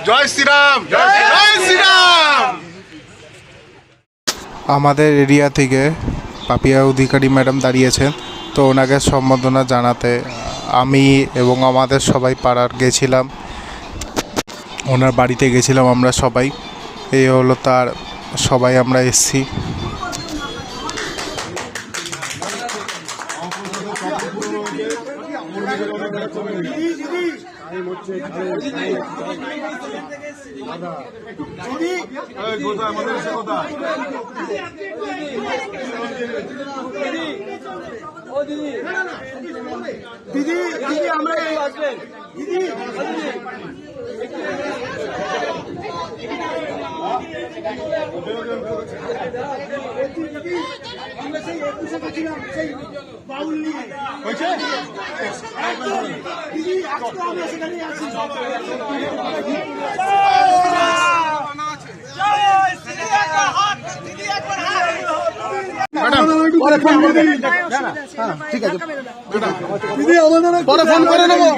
জয় শ্রীরাম, জয় শ্রীরাম। আমাদের এরিয়া থেকে পাপিয়া অধিকারী ম্যাডাম দাঁড়িয়েছেন, তো ওনাকে সম্বর্ধনা জানাতে আমি এবং আমাদের সবাই পাড়ার গেছিলাম, ওনার বাড়িতে গেছিলাম আমরা সবাই। এই হলো তার, সবাই আমরা এসছি। দিদি দিদি আমরা আসবেন দিদি আমরা সেই 21-এ গেছিলাম সেই বাউল নিয়ে হয়েছে দিদি আজকে আমরা সেখানেই আছি। ঠিক আছে দিদি আমাদের পরে ফোন করে নেবো।